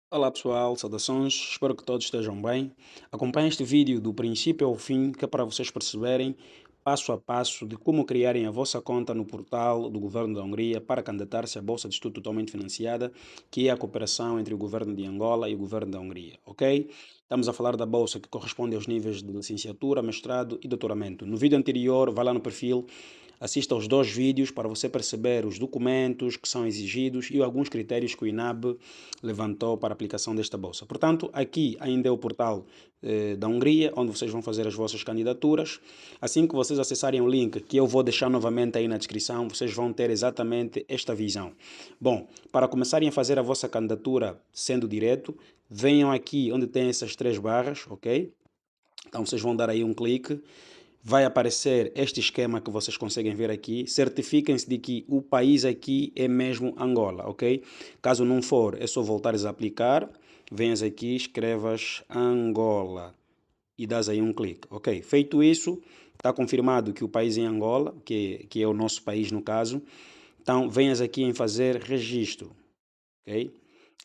Olá pessoal, saudações, espero que todos estejam bem. Acompanhe este vídeo do princípio ao fim, que é para vocês perceberem passo a passo de como criarem a vossa conta no portal do governo da Hungria para candidatar-se à Bolsa de Estudo totalmente financiada, que é a cooperação entre o governo de Angola e o governo da Hungria, ok? Estamos a falar da bolsa que corresponde aos níveis de licenciatura, mestrado e doutoramento. No vídeo anterior, vá lá no perfil, assista aos dois vídeos para você perceber os documentos que são exigidos e alguns critérios que o INAB levantou para a aplicação desta bolsa. Portanto, aqui ainda é o portal da Hungria, onde vocês vão fazer as vossas candidaturas. Assim que vocês acessarem o link, que eu vou deixar novamente aí na descrição, vocês vão ter exatamente esta visão. Bom, para começarem a fazer a vossa candidatura sendo direto, venham aqui onde tem essas três barras, ok? Então vocês vão dar aí um clique, vai aparecer este esquema que vocês conseguem ver aqui. Certifiquem-se de que o país aqui é mesmo Angola, ok? Caso não for, é só voltares a aplicar. Venhas aqui, escrevas Angola e dás aí um clique, ok? Feito isso, está confirmado que o país é Angola, que é o nosso país no caso. Então, venhas aqui em fazer registro, ok?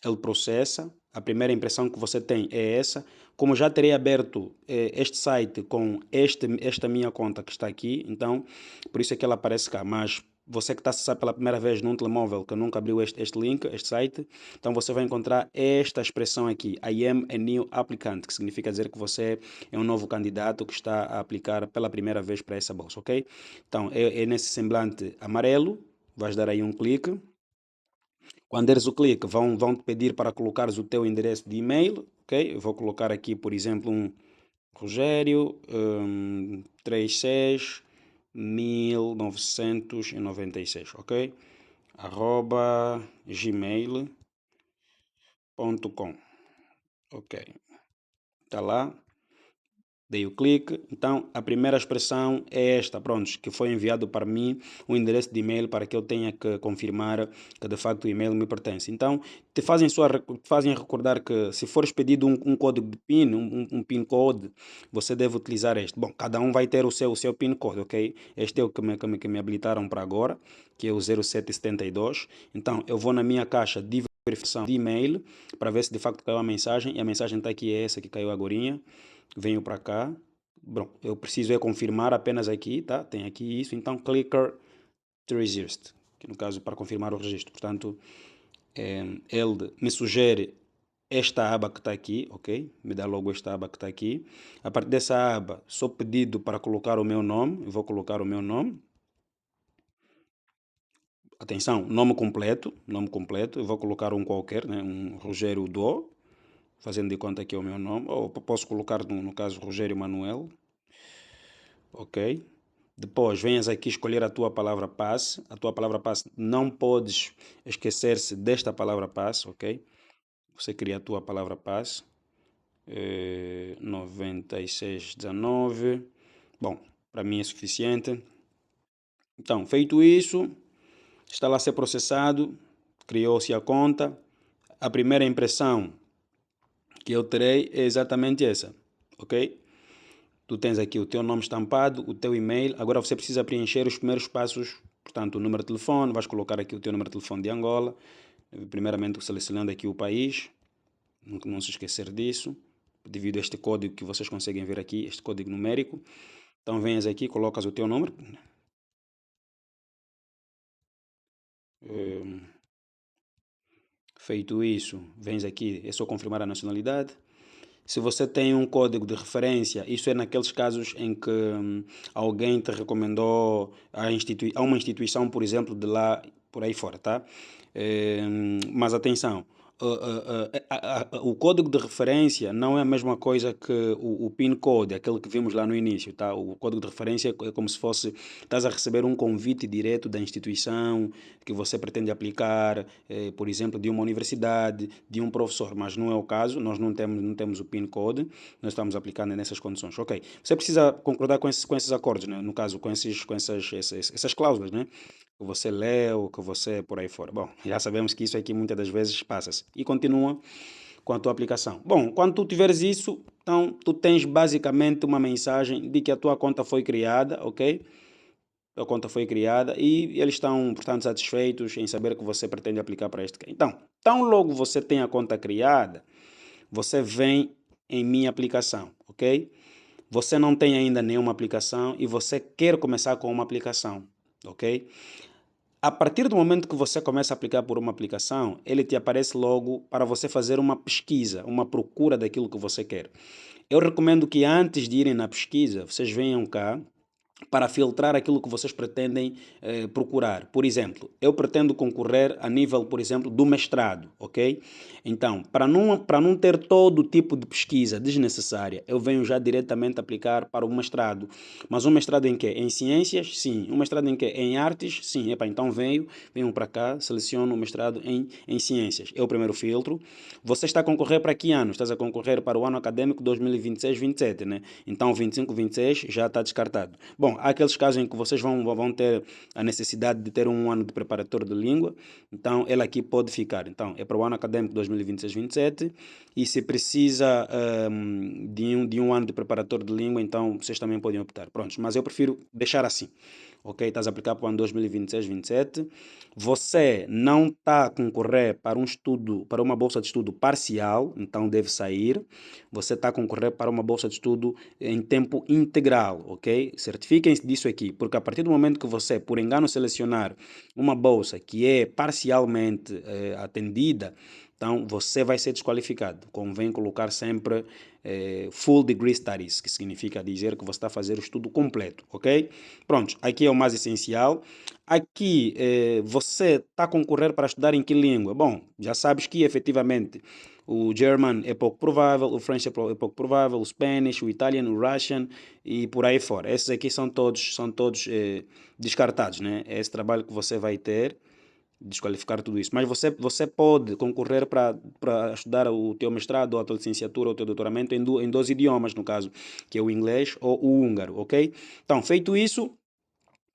Ele processa, a primeira impressão que você tem é essa. Como já terei aberto este site com esta minha conta que está aqui, então por isso é que ela aparece cá. Mas você que está a acessar pela primeira vez num telemóvel que nunca abriu este link, este site, então você vai encontrar esta expressão aqui, I am a new applicant, que significa dizer que você é um novo candidato que está a aplicar pela primeira vez para essa bolsa, ok? Então é nesse semblante amarelo, vais dar aí um clique. Quando deres o clique, vão te pedir para colocares o teu endereço de e-mail, ok? Eu vou colocar aqui, por exemplo, um Rogério 36 1996, ok? Arroba gmail.com, ok? Está lá. Dei o clique, então a primeira expressão é esta, pronto, que foi enviado para mim o endereço de e-mail para que eu tenha que confirmar que de facto o e-mail me pertence. Então te fazem recordar que se fores pedido um código de PIN, um PIN code, você deve utilizar este. Bom, cada um vai ter o seu PIN code, ok? Este é o que me habilitaram para agora, que é o 0772. Então eu vou na minha caixa de verificação de e-mail para ver se de facto caiu a mensagem, e a mensagem está aqui, é essa que caiu agorinha. Venho para cá. Bom, eu preciso é confirmar apenas aqui, tá? Tem aqui isso, então clicker to resist, que no caso para confirmar o registro. Portanto, ele me sugere esta aba que está aqui, ok? Me dá logo esta aba que está aqui. A partir dessa aba, sou pedido para colocar o meu nome. Eu vou colocar o meu nome. Atenção, nome completo. Eu vou colocar um qualquer, né? Um Rogério Do, fazendo de conta que é o meu nome. Ou posso colocar, no caso, Rogério Manuel, ok? Depois venhas aqui escolher a tua palavra passe. A tua palavra passe não podes esquecer-se desta palavra passe, ok? Você cria a tua palavra passe. 9619. Bom, para mim é suficiente. Então, feito isso, está lá a ser processado, criou-se a conta. A primeira impressão que eu terei é exatamente essa, ok? Tu tens aqui o teu nome estampado, o teu e-mail. Agora você precisa preencher os primeiros passos. Portanto, o número de telefone, vais colocar aqui o teu número de telefone de Angola. Primeiramente, selecionando aqui o país. Não se esquecer disso. Devido a este código que vocês conseguem ver aqui, este código numérico. Então, vens aqui, colocas o teu número. Feito isso, vens aqui, é só confirmar a nacionalidade. Se você tem um código de referência, isso é naqueles casos em que alguém te recomendou a uma instituição, por exemplo, de lá, por aí fora, tá? Mas atenção, o código de referência não é a mesma coisa que o PIN code, aquele que vimos lá no início, tá? O código de referência é como se fosse, estás a receber um convite direto da instituição que você pretende aplicar, por exemplo, de uma universidade, de um professor, mas não é o caso, nós não temos o PIN code, nós estamos aplicando nessas condições, ok? Você precisa concordar com esses acordos, né? No caso, com essas cláusulas, né? Que você leu, que você por aí fora. Bom, já sabemos que isso aqui muitas das vezes passa-se. E continua com a tua aplicação. Bom, quando tu tiveres isso, então tu tens basicamente uma mensagem de que a tua conta foi criada, ok? a conta foi criada e eles estão, portanto, satisfeitos em saber que você pretende aplicar para este. Então, tão logo você tem a conta criada, você vem em minha aplicação, ok? Você não tem ainda nenhuma aplicação e você quer começar com uma aplicação, ok? A partir do momento que você começa a aplicar por uma aplicação, ele te aparece logo para você fazer uma pesquisa, uma procura daquilo que você quer. Eu recomendo que antes de irem na pesquisa, vocês venham cá para filtrar aquilo que vocês pretendem procurar. Por exemplo, eu pretendo concorrer a nível, por exemplo, do mestrado, ok? Então, para não ter todo tipo de pesquisa desnecessária, eu venho já diretamente aplicar para o mestrado. Mas um mestrado em quê? Em ciências? Sim. Um mestrado em quê? Em artes? Sim. Epa, então venho para cá, seleciono o mestrado em ciências. É o primeiro filtro. Você está a concorrer para que ano? Estás a concorrer para o ano acadêmico 2026-27, né? Então 25-26 já está descartado. Bom, há aqueles casos em que vocês vão ter a necessidade de ter um ano de preparatório de língua, então ele aqui pode ficar. Então é para o ano acadêmico 2026-27 e se precisa de um ano de preparatório de língua, então vocês também podem optar. Pronto, mas eu prefiro deixar assim. Ok? Estás a aplicar para o ano 2026-27. Você não está a concorrer para um estudo, para uma bolsa de estudo parcial, então deve sair. Você está a concorrer para uma bolsa de estudo em tempo integral, ok? Certifiquem-se disso aqui, porque a partir do momento que você, por engano, selecionar uma bolsa que é parcialmente atendida, então você vai ser desqualificado. Convém colocar sempre Full Degree Studies, que significa dizer que você está a fazer o estudo completo, ok? Pronto, aqui é o mais essencial. Aqui você está a concorrer para estudar em que língua? Bom, já sabes que efetivamente o German é pouco provável, o French é pouco provável, o Spanish, o Italian, o Russian e por aí fora. Esses aqui são todos descartados, né? É esse trabalho que você vai ter, desqualificar tudo isso. Mas você pode concorrer para estudar o teu mestrado, ou a tua licenciatura, ou o teu doutoramento em 2 idiomas, no caso, que é o inglês ou o húngaro, ok? Então, feito isso,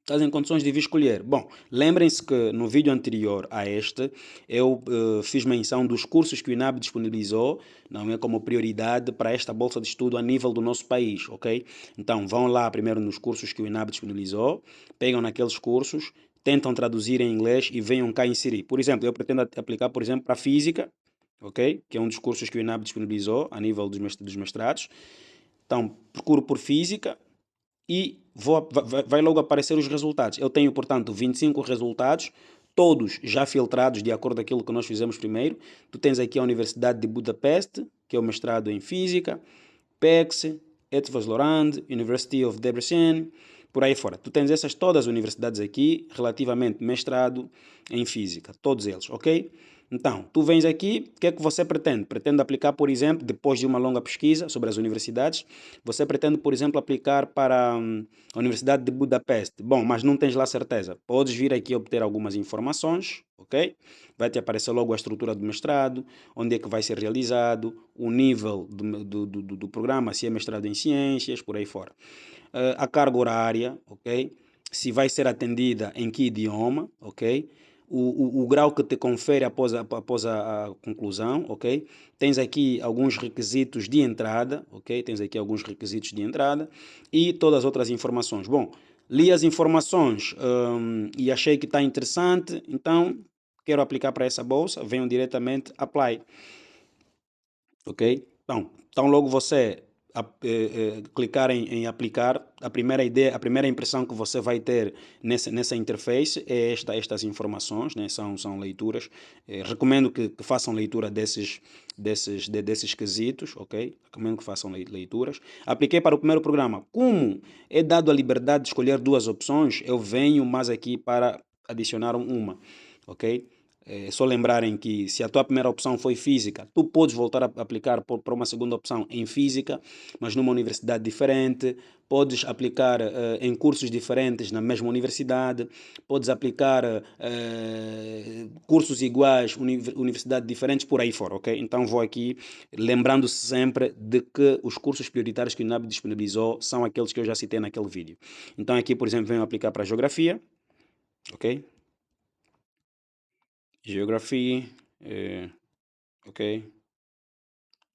estás em condições de vir escolher. Bom, lembrem-se que no vídeo anterior a este, eu fiz menção dos cursos que o INAB disponibilizou, não é, como prioridade para esta bolsa de estudo a nível do nosso país, ok? Então, vão lá primeiro nos cursos que o INAB disponibilizou, pegam naqueles cursos, tentam traduzir em inglês e venham cá inserir. Por exemplo, eu pretendo aplicar, por exemplo, para Física, ok? Que é um dos cursos que o INAB disponibilizou a nível dos mestrados. Então, procuro por Física, e vai logo aparecer os resultados. Eu tenho, portanto, 25 resultados, todos já filtrados de acordo com aquilo que nós fizemos primeiro. Tu tens aqui a Universidade de Budapeste, que é o mestrado em Física, PEX, Eötvös-Loránd, University of Debrecen, por aí fora. Tu tens essas todas as universidades aqui, relativamente mestrado em Física, todos eles, ok? Então, tu vens aqui, o que é que você pretende? Pretende aplicar, por exemplo, depois de uma longa pesquisa sobre as universidades, você pretende, por exemplo, aplicar para a Universidade de Budapeste. Bom, mas não tens lá certeza. Podes vir aqui obter algumas informações, ok? Vai te aparecer logo a estrutura do mestrado, onde é que vai ser realizado, o nível do programa, se é mestrado em ciências, por aí fora. A carga horária, ok? Se vai ser atendida em que idioma, ok? O grau que te confere após a conclusão, ok? Tens aqui alguns requisitos de entrada, ok? Tens aqui alguns requisitos de entrada e todas as outras informações. Bom, li as informações e achei que está interessante, então quero aplicar para essa bolsa, venho diretamente apply, ok? Então, logo você clicar em aplicar, a primeira ideia, a primeira impressão que você vai ter nessa interface é estas informações, né? São leituras. Recomendo que façam leitura desses quesitos, ok? Recomendo que façam leituras. Apliquei para o primeiro programa. Como é dado a liberdade de escolher duas opções, eu venho mais aqui para adicionar uma, ok? É só lembrarem que se a tua primeira opção foi física, tu podes voltar a aplicar para uma segunda opção em física, mas numa universidade diferente. Podes aplicar em cursos diferentes na mesma universidade. Podes aplicar cursos iguais, universidades diferentes, por aí fora, ok? Então vou aqui lembrando-se sempre de que os cursos prioritários que o INAB disponibilizou são aqueles que eu já citei naquele vídeo. Então aqui, por exemplo, venho aplicar para geografia, ok? Geography, ok?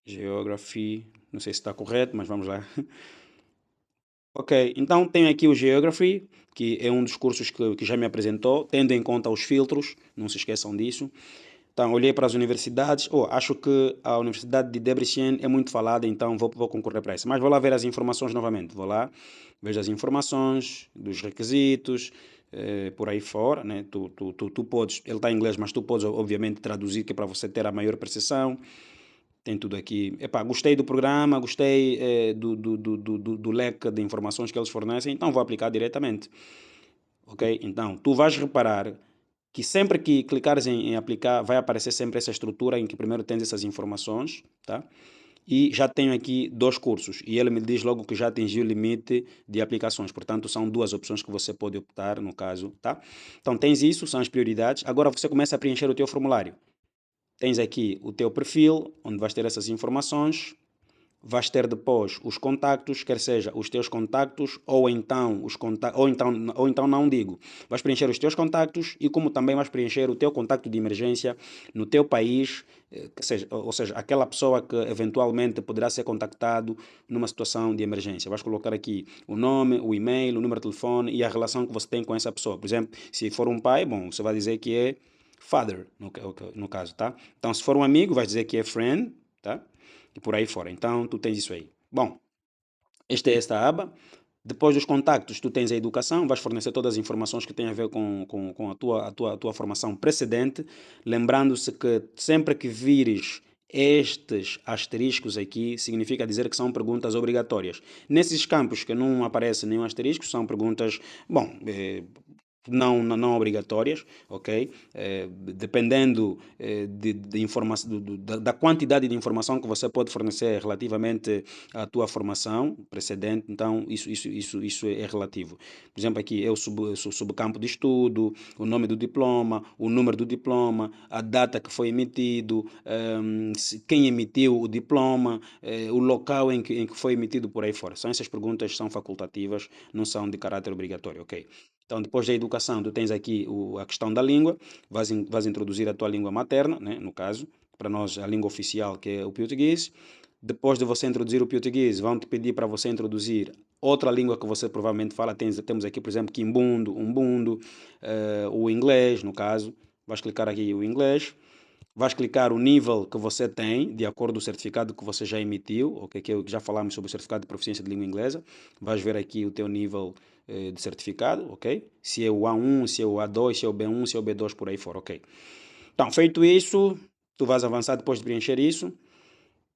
Geography, não sei se está correto, mas vamos lá. Ok, então tenho aqui o Geography, que é um dos cursos que já me apresentou, tendo em conta os filtros, não se esqueçam disso. Então, olhei para as universidades. Oh, acho que a Universidade de Debrecen é muito falada, então vou concorrer para essa. Mas vou lá ver as informações novamente. Vou lá, vejo as informações dos requisitos, por aí fora. Né? Tu podes, ele está em inglês, mas tu podes, obviamente, traduzir que é para você ter a maior precisão. Tem tudo aqui. Epá, gostei do programa, gostei do leque de informações que eles fornecem, então vou aplicar diretamente. Ok? Então, tu vais reparar que sempre que clicares em aplicar, vai aparecer sempre essa estrutura em que primeiro tens essas informações, tá? E já tenho aqui dois cursos e ele me diz logo que já atingiu o limite de aplicações, portanto são duas opções que você pode optar no caso, tá? Então tens isso, são as prioridades. Agora você começa a preencher o teu formulário. Tens aqui o teu perfil, onde vais ter essas informações, vais ter depois os contactos, quer seja os teus contactos ou então os contactos, ou então não digo, vais preencher os teus contactos e como também vais preencher o teu contacto de emergência no teu país, ou seja, aquela pessoa que eventualmente poderá ser contactado numa situação de emergência. Vais colocar aqui o nome, o e-mail, o número de telefone e a relação que você tem com essa pessoa. Por exemplo, se for um pai, bom, você vai dizer que é father, no caso, tá? Então, se for um amigo, vais dizer que é friend, tá? E por aí fora. Então, tu tens isso aí. Bom, esta aba. Depois dos contactos, tu tens a educação, vais fornecer todas as informações que têm a ver com a tua formação precedente, lembrando-se que sempre que vires estes asteriscos aqui, significa dizer que são perguntas obrigatórias. Nesses campos que não aparece nenhum asterisco, são perguntas, bom, não obrigatórias, ok? Dependendo da quantidade de informação que você pode fornecer relativamente à tua formação precedente, então isso é relativo. Por exemplo, aqui é o subcampo de estudo, o nome do diploma, o número do diploma, a data que foi emitido, quem emitiu o diploma, o local em que foi emitido por aí fora. Essas perguntas são facultativas, não são de caráter obrigatório, ok? Então, depois da educação, tu tens aqui a questão da língua, vais introduzir a tua língua materna, né, no caso, para nós a língua oficial que é o português. Depois de você introduzir o português, vão te pedir para você introduzir outra língua que você provavelmente fala. Temos aqui, por exemplo, Kimbundo, Umbundo, o inglês, no caso. Vais clicar aqui o inglês. Vais clicar o nível que você tem, de acordo com o certificado que você já emitiu, ok? Que já falámos sobre o certificado de proficiência de língua inglesa. Vais ver aqui o teu nível de certificado, ok? Se é o A1, se é o A2, se é o B1, se é o B2, por aí fora, ok? Então, feito isso, tu vais avançar depois de preencher isso.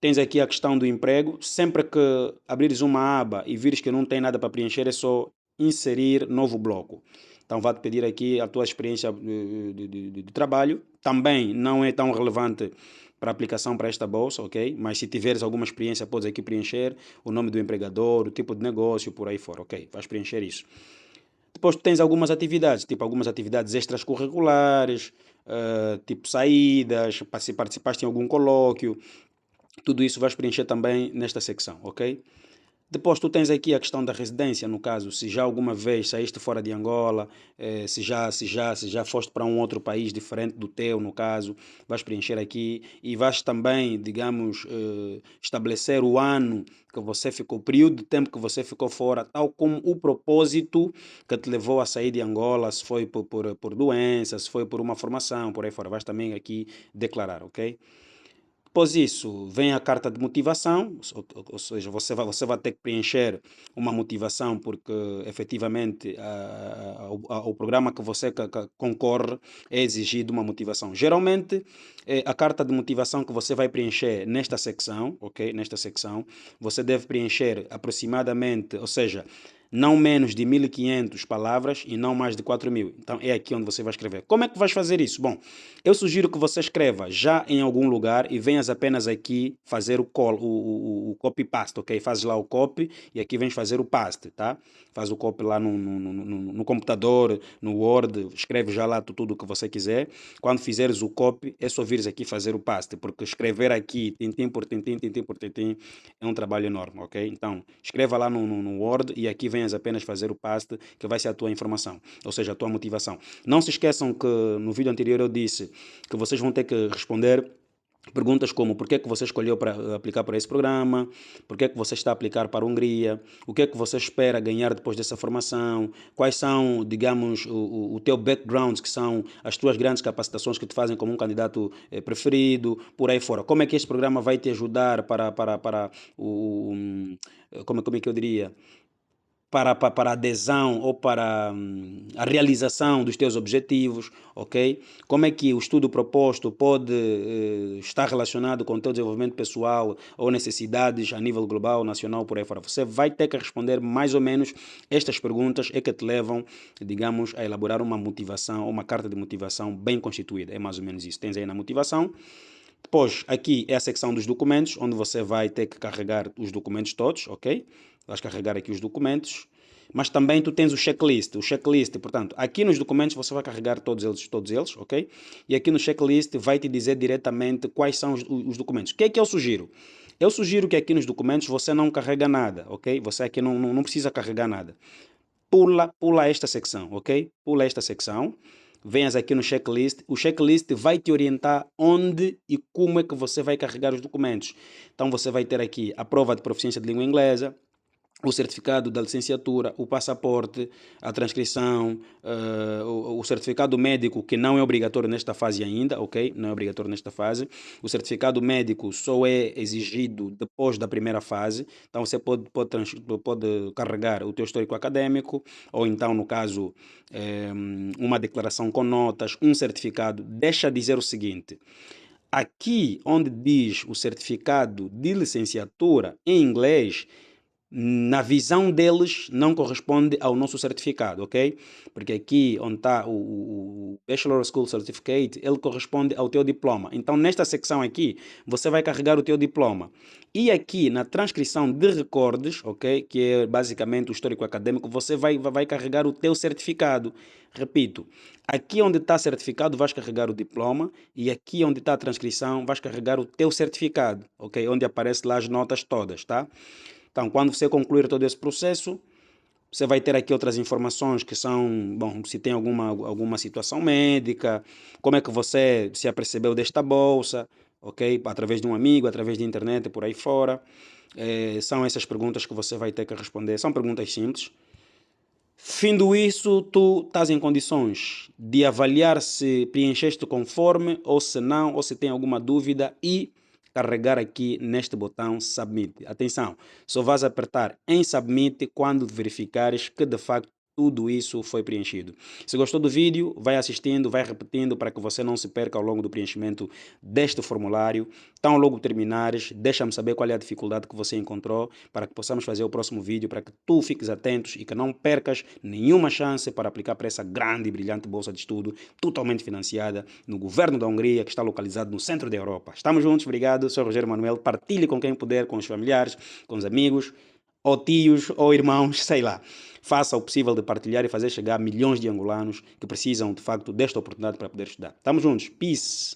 Tens aqui a questão do emprego. Sempre que abrires uma aba e vires que não tem nada para preencher, é só inserir novo bloco. Então vai-te pedir aqui a tua experiência de trabalho. Também não é tão relevante para a aplicação para esta bolsa, ok? Mas se tiveres alguma experiência, podes aqui preencher o nome do empregador, o tipo de negócio, por aí fora, ok? Vais preencher isso. Depois tu tens algumas atividades, tipo algumas atividades extracurriculares, tipo saídas, se participaste em algum colóquio, tudo isso vais preencher também nesta secção, ok? Depois tu tens aqui a questão da residência, no caso, se já alguma vez saíste fora de Angola, se já foste para um outro país diferente do teu, no caso, vais preencher aqui e vais também, digamos, estabelecer o ano que você ficou, o período de tempo que você ficou fora, tal como o propósito que te levou a sair de Angola, se foi por doença, se foi por uma formação, por aí fora, vais também aqui declarar, ok? Após isso, vem a carta de motivação, ou seja, você vai ter que preencher uma motivação porque efetivamente o programa que você concorre é exigido uma motivação. Geralmente, a carta de motivação que você vai preencher nesta secção, ok? Nesta secção, você deve preencher aproximadamente, ou seja, não menos de 1500 palavras e não mais de 4000. Então é aqui onde você vai escrever. Como é que vais fazer isso? Bom, eu sugiro que você escreva já em algum lugar e venhas apenas aqui fazer o copy-paste, ok? Fazes lá o copy e aqui vens fazer o paste, tá? Faz o copy lá no computador, no Word, escreve já lá tudo o que você quiser. Quando fizeres o copy, é só vires aqui fazer o paste, porque escrever aqui, tintim por tintim, tintim por tintim, é um trabalho enorme, ok? Então, escreva lá no Word e aqui venhas apenas fazer o paste, que vai ser a tua informação, ou seja, a tua motivação. Não se esqueçam que no vídeo anterior eu disse que vocês vão ter que responder Perguntas como por que é que você escolheu para aplicar para esse programa, por que é que você está a aplicar para a Hungria, o que é que você espera ganhar depois dessa formação, quais são, digamos, o teu background, que são as tuas grandes capacitações que te fazem como um candidato preferido, por aí fora. Como é que este programa vai te ajudar para como é que eu diria? Para a adesão ou para a realização dos teus objetivos, ok? Como é que o estudo proposto pode estar relacionado com o teu desenvolvimento pessoal ou necessidades a nível global, nacional, por aí fora. Você vai ter que responder mais ou menos estas perguntas é que te levam, digamos, a elaborar uma motivação, uma carta de motivação bem constituída. É mais ou menos isso. Tens aí na motivação. Depois, aqui é a secção dos documentos, onde você vai ter que carregar os documentos todos, ok? Vais carregar aqui os documentos, mas também tu tens o checklist. O checklist, portanto, aqui nos documentos você vai carregar todos eles, ok? E aqui no checklist vai te dizer diretamente quais são os documentos. O que é que eu sugiro? Eu sugiro que aqui nos documentos você não carrega nada, ok? Você aqui não precisa carregar nada. Pula esta secção, ok? Pula esta secção. Venhas aqui no checklist. O checklist vai te orientar onde e como é que você vai carregar os documentos. Então você vai ter aqui a prova de proficiência de língua inglesa, o certificado da licenciatura, o passaporte, a transcrição, o certificado médico, que não é obrigatório nesta fase ainda, ok? Não é obrigatório nesta fase. O certificado médico só é exigido depois da primeira fase. Então você pode carregar o teu histórico acadêmico, ou então, no caso, uma declaração com notas, um certificado. Deixa dizer o seguinte. Aqui onde diz o certificado de licenciatura em inglês, na visão deles, não corresponde ao nosso certificado, ok? Porque aqui onde está o Bachelor School Certificate, ele corresponde ao teu diploma. Então, nesta secção aqui, você vai carregar o teu diploma. E aqui, na transcrição de recordes, ok? Que é basicamente o histórico acadêmico, você vai carregar o teu certificado. Repito, aqui onde está certificado, vais carregar o diploma, e aqui onde está a transcrição, vais carregar o teu certificado, ok? Onde aparecem lá as notas todas, tá? Então, quando você concluir todo esse processo, você vai ter aqui outras informações que são, bom, se tem alguma situação médica, como é que você se apercebeu desta bolsa, ok? Através de um amigo, através de internet, por aí fora. São essas perguntas que você vai ter que responder. São perguntas simples. Findo isso, tu estás em condições de avaliar se preencheste conforme ou se não, ou se tem alguma dúvida e carregar aqui neste botão Submit. Atenção, só vais apertar em Submit quando verificares que de facto tudo isso foi preenchido. Se gostou do vídeo, vai assistindo, vai repetindo para que você não se perca ao longo do preenchimento deste formulário. Então, logo terminares, deixa-me saber qual é a dificuldade que você encontrou para que possamos fazer o próximo vídeo, para que tu fiques atentos e que não percas nenhuma chance para aplicar para essa grande e brilhante bolsa de estudo, totalmente financiada no governo da Hungria, que está localizado no centro da Europa. Estamos juntos, obrigado, sou Rogério Manuel. Partilhe com quem puder, com os familiares, com os amigos, ou tios, ou irmãos, sei lá. Faça o possível de partilhar e fazer chegar a milhões de angolanos que precisam, de facto, desta oportunidade para poder estudar. Estamos juntos. Peace.